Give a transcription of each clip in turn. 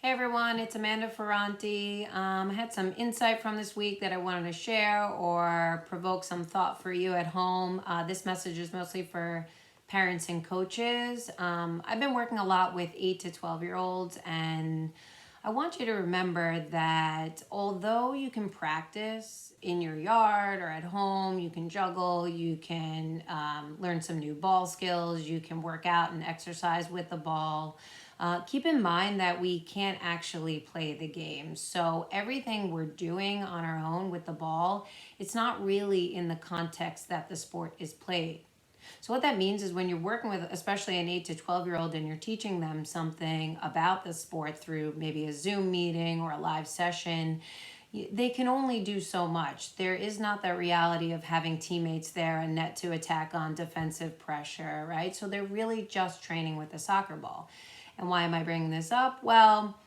Hey everyone, it's Amanda Ferranti. I had some insight from this week that I wanted to share or provoke some thought for you at home. This message is mostly for parents and coaches. I've been working a lot with 8 to 12-year-olds, and I want you to remember that although you can practice in your yard or at home, you can juggle, you can learn some new ball skills, you can work out and exercise with the ball. Keep in mind that we can't actually play the game. So everything we're doing on our own with the ball, it's not really in the context that the sport is played. So what that means is when you're working with especially an 8 to 12-year-old and you're teaching them something about the sport through maybe a Zoom meeting or a live session, they can only do so much. There is not that reality of having teammates there, a net to attack on, defensive pressure, right? So they're really just training with a soccer ball. And why am I bringing this up? Well,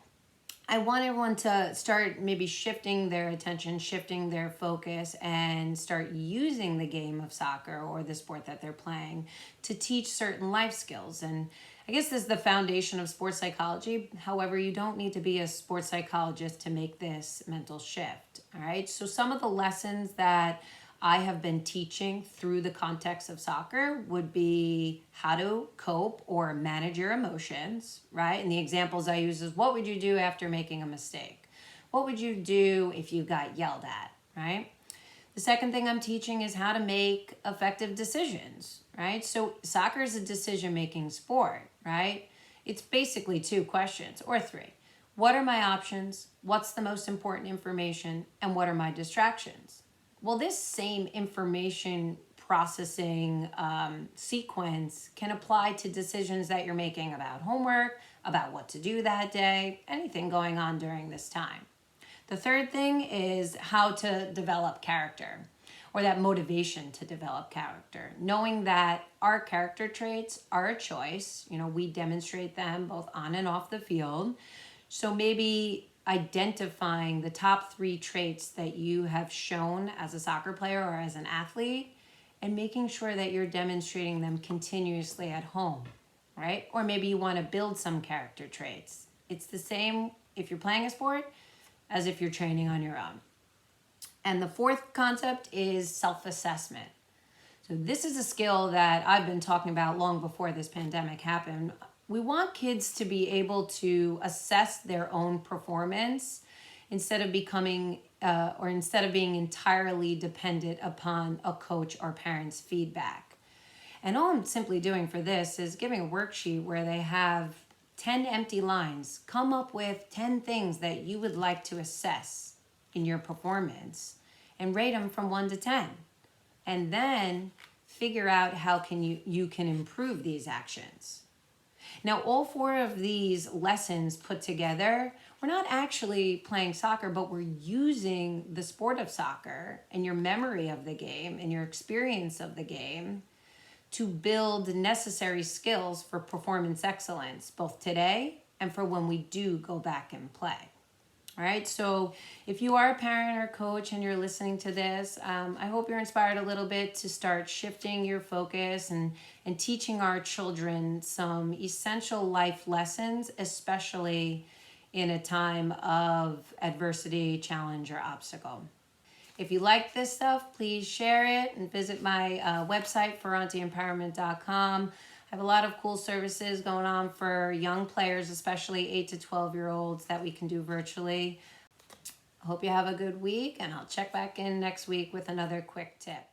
I want everyone to start maybe shifting their attention, shifting their focus, and start using the game of soccer or the sport that they're playing to teach certain life skills. And I guess this is the foundation of sports psychology. However, you don't need to be a sports psychologist to make this mental shift. All right. So some of the lessons that I have been teaching through the context of soccer would be how to cope or manage your emotions, right? And the examples I use is what would you do after making a mistake? What would you do if you got yelled at, right? The second thing I'm teaching is how to make effective decisions, right? So soccer is a decision-making sport, right? It's basically two questions or three. What are my options? What's the most important information? And what are my distractions? Well, this same information processing sequence can apply to decisions that you're making about homework, about what to do that day, anything going on during this time. The third thing is how to develop character, or that motivation to develop character. Knowing that our character traits are a choice, we demonstrate them both on and off the field. So maybe identifying the top 3 traits that you have shown as a soccer player or as an athlete and making sure that you're demonstrating them continuously at home, right? Or maybe you want to build some character traits. It's the same if you're playing a sport as if you're training on your own. And the fourth concept is self-assessment. So this is a skill that I've been talking about long before this pandemic happened. We want kids to be able to assess their own performance instead of being entirely dependent upon a coach or parent's feedback. And all I'm simply doing for this is giving a worksheet where they have 10 empty lines. Come up with 10 things that you would like to assess in your performance and rate them from 1 to 10. And then figure out how you can improve these actions. Now, all 4 of these lessons put together, we're not actually playing soccer, but we're using the sport of soccer and your memory of the game and your experience of the game to build necessary skills for performance excellence, both today and for when we do go back and play. All right, so if you are a parent or coach and you're listening to this, I hope you're inspired a little bit to start shifting your focus and teaching our children some essential life lessons, especially in a time of adversity, challenge, or obstacle. If you like this stuff, please share it and visit my website, ferrantiempowerment.com. I have a lot of cool services going on for young players, especially 8 to 12-year-olds that we can do virtually. I hope you have a good week, and I'll check back in next week with another quick tip.